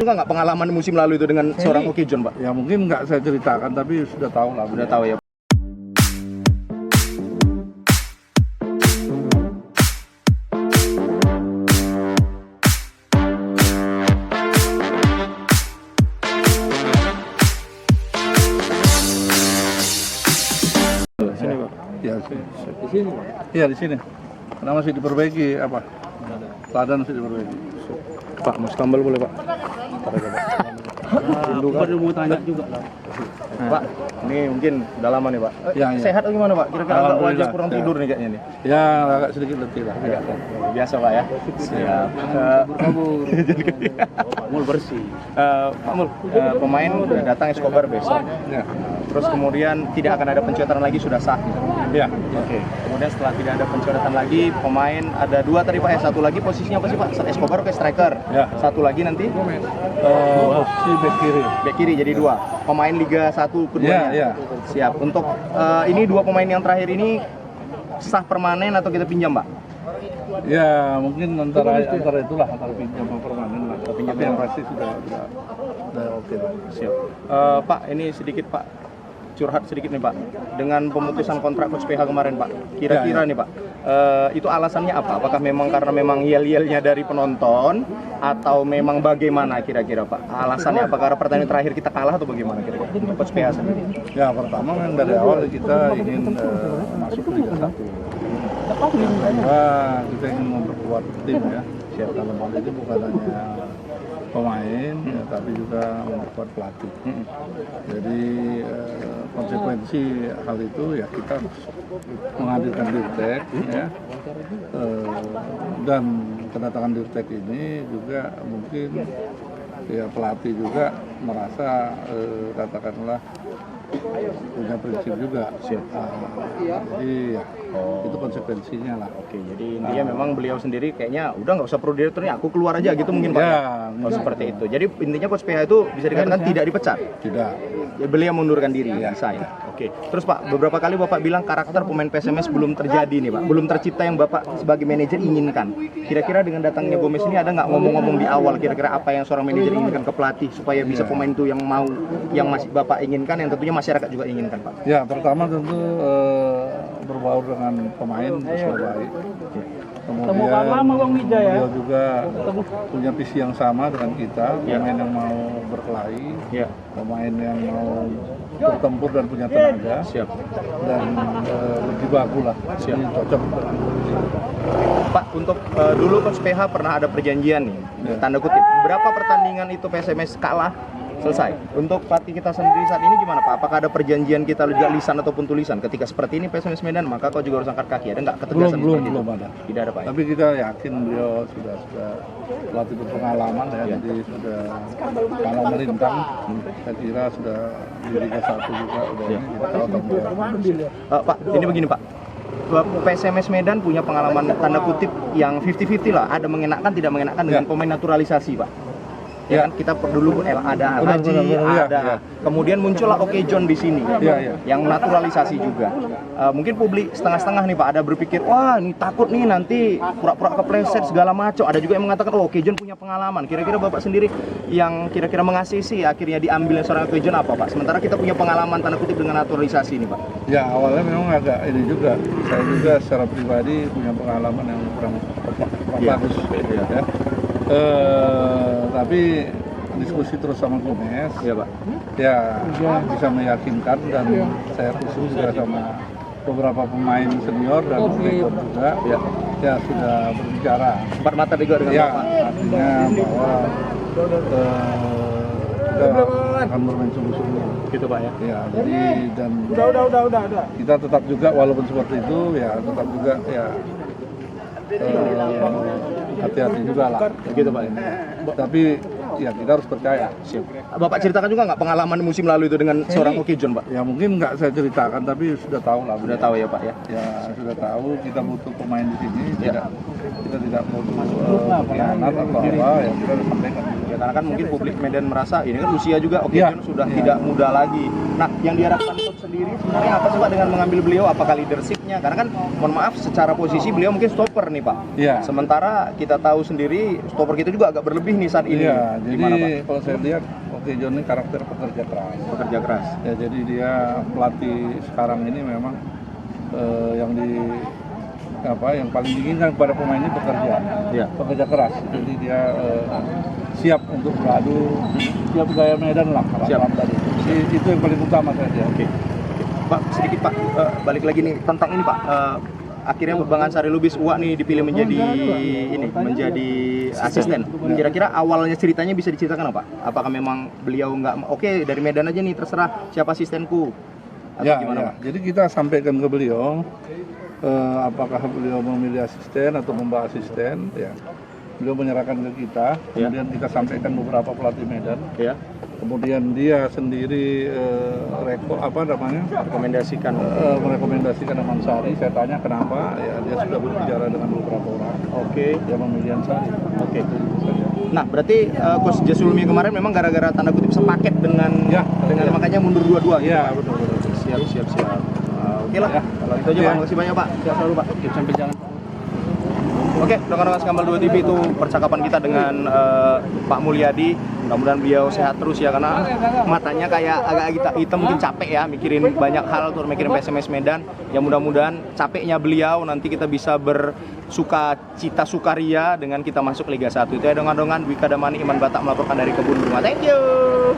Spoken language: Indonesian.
Juga nggak pengalaman musim lalu itu dengan seorang Oke John, Pak? Ya mungkin nggak saya ceritakan, tapi sudah tahu lah. Udah tahu ya. Sini, Pak. Ya, di sini. Iya, di sini. Karena masih diperbaiki apa? Ladan masih diperbaiki. Pak, mau sambal boleh, Pak? Baru mau tanya juga lah. Pak, ini mungkin udah lama nih, Pak. Ya, ya. Sehat atau gimana, Pak? Kira-kira agak wajah Alhamdulillah, kurang ya. tidur nih kayaknya nih. Ya, agak sedikit letih lah. Ya, biasa, Pak ya. Siap. Kabur. Mul bersih. Pak Mul, pemain udah datang Escobar besok. Ya. Terus kemudian tidak akan ada pencoretan lagi, sudah sah. Ya. Oke. Kemudian setelah tidak ada pencoretan lagi, pemain ada dua tadi, Pak ya. Satu lagi posisinya apa sih, Pak? Escobar ke striker. Ya. Satu lagi nanti Posisi bek kiri. bek kiri, jadi dua. Pemain Liga 1 keduanya. Ya, ya. Siap. Untuk ini dua pemain yang terakhir ini sah permanen atau kita pinjam, Pak? Ya, mungkin antara itulah, antara pinjam sama permanen lah. Pinjam Tapi yang pasti sudah oke lah. Siap. Pak, ini sedikit Pak, curhat sedikit nih Pak. Dengan pemutusan kontrak Coach PH kemarin Pak, kira-kira nih Pak, itu alasannya apa? Apakah memang karena memang yel-yelnya dari penonton atau memang bagaimana kira-kira Pak? Alasannya apa? Karena pertandingan terakhir kita kalah atau bagaimana kira-kira untuk Coach PH sendiri? Ya, pertama memang dari awal kita ingin masuk ke Liga 1. Wah, kita ingin memperkuat tim ya. Siap, dalam hal itu bukan hanya pemain, ya, tapi juga memperkuat pelatih. Jadi konsekuensi hal itu ya kita harus menghadirkan Dirtek ya, dan kedatangan Dirtek ini juga mungkin ya pelatih juga merasa katakanlah punya prinsip juga. Siap. Jadi ya, itu konsekuensinya lah. Oke, jadi intinya memang beliau sendiri kayaknya udah nggak usah pro director nih, aku keluar aja gitu mungkin Pak. Ya, Oh, seperti itu. Jadi intinya Coach PH itu bisa dikatakan tidak dipecat. tidak. Ya, beliau mundurkan diri ya. Saya. Oke. Terus Pak, beberapa kali Bapak bilang karakter pemain PSMS belum terjadi nih Pak. Belum tercipta yang Bapak sebagai manajer inginkan. Kira-kira dengan datangnya Gomez ini ada nggak ngomong-ngomong di awal kira-kira apa yang seorang manajer inginkan ke pelatih supaya bisa pemain itu yang mau, yang masih Bapak inginkan, yang tentunya masyarakat juga inginkan Pak. Ya, pertama tentu berbaur dengan pemain sudah baik. Kemudian beliau juga punya visi yang sama dengan kita, pemain yang mau berkelahi, Ya. pemain yang mau bertempur dan punya tenaga, Siap. dan lebih bagus lah. Ini cocok dengan kondisi. Pak, untuk dulu Coach PH pernah ada perjanjian nih, tanda kutip. Berapa pertandingan itu PSMS kalah? Selesai. Untuk pelatih kita sendiri saat ini gimana Pak? Apakah ada perjanjian kita juga lisan ataupun tulisan? Ketika seperti ini PSMS Medan, maka kau juga harus angkat kaki. Ada nggak ketegasan seperti itu? Belum ada. Tidak ada Pak. Tapi kita yakin beliau sudah pelatih berpengalaman ya, jadi sudah kalau merintang, saya kira sudah di Liga 1 juga udah ini kita tahu beliau. Pak, ini begini Pak. PSMS Medan punya pengalaman tanda kutip yang 50-50 lah. Ada mengenakan, tidak mengenakan dengan pemain naturalisasi Pak. Ya kan, kita dulu ada Haji, ada. Kemudian muncullah Oke John di sini, yang naturalisasi juga. Mungkin publik setengah-setengah nih Pak, ada berpikir, wah ini takut nih nanti pura-pura kepleset segala macam. Ada juga yang mengatakan, oh Oke John punya pengalaman. Kira-kira Bapak sendiri yang kira-kira mengasisi akhirnya diambil seorang Oke John apa Pak? Sementara kita punya pengalaman tanda kutip dengan naturalisasi ini Pak. Ya, awalnya memang agak ini juga. Saya juga secara pribadi punya pengalaman yang kurang bagus. Ya. Tapi diskusi terus sama Gomez, Iya Pak. ya bisa meyakinkan, dan saya khusus juga sama beberapa pemain senior dan rektor juga, ya sudah berbicara. Empat mata juga dengan Ya, Bapak. artinya bahwa kita akan bermain sungguh-sungguh. Gitu Pak ya. Ya, jadi dan kita tetap juga walaupun seperti itu ya tetap juga ya hati-hati juga lah. Gitu Pak. Tapi ya kita harus percaya. Bapak ceritakan juga nggak pengalaman musim lalu itu dengan seorang Oke John Pak? Ya mungkin nggak saya ceritakan, tapi sudah tahu lah. Udah tahu ya Pak ya. Ya sudah tahu kita butuh pemain di sini. Kita tidak butuh pengkhianat atau apa. Ya kita harus sampaikan. Ya karena kan mungkin publik Medan merasa ini kan usia juga Oke John sudah tidak muda lagi. Nah, yang diharapkan coach sendiri sebenarnya apa sih Pak dengan mengambil beliau? Apakah leadership-nya? Karena kan mohon maaf secara posisi beliau mungkin stopper nih Pak. Iya. Sementara kita tahu sendiri stopper kita juga agak berlebih nih saat ini. Iya, jadi Gimana, Pak? kalau saya lihat Oke John ini karakter pekerja keras. Pekerja keras. Ya, jadi dia pelatih sekarang ini memang yang paling diinginkan kepada pemain ini bekerja, Iya. pekerja keras. Jadi dia siap untuk beradu, siap gaya medan lah. Siap. Tadi. Itu yang paling utama saya lihat. Oke. Pak, sedikit Pak, balik lagi nih tentang ini Pak. Akhirnya Bang Ansari Lubis Uwa nih dipilih menjadi asisten. Kira-kira awalnya ceritanya bisa diceritakan apa? Apakah memang beliau nggak oke dari Medan aja nih terserah siapa asistenku? Atau Ya, gimana ya. Pak? Jadi kita sampaikan ke beliau apakah beliau memilih asisten atau membawa asisten. Ya, beliau menyerahkan ke kita. Kemudian kita sampaikan beberapa pelatih Medan. Ya. Kemudian dia sendiri Rekomendasikan. merekomendasikan Ansari. Saya tanya kenapa, ya dia sudah berbicara dengan beberapa orang. Oke. Dia memilih Ansari. Oke. Nah, berarti Coach Jasulmi kemarin memang gara-gara tanda kutip sepaket dengan Ya, dengan ya. makanya mundur dua-dua gitu. Iya, betul. Siap. Oke lah. Ya. Kalau itu aja Ya. Pak, makasih banyak Pak. Sehat selalu Pak. Sampai jalan. Oke, rekan-rekan Skambal 2 TV itu percakapan kita dengan Pak Mulyadi. Mudah-mudahan beliau sehat terus ya, karena matanya kayak agak hitam, mungkin capek ya mikirin banyak hal tuh, mikirin PSMS Medan. Ya mudah-mudahan capeknya beliau nanti kita bisa bersuka cita sukaria dengan kita masuk Liga 1. Itu ya, dongan-dongan Dwi Kadamani Iman Batak melaporkan dari Kebun Bunga. Thank you.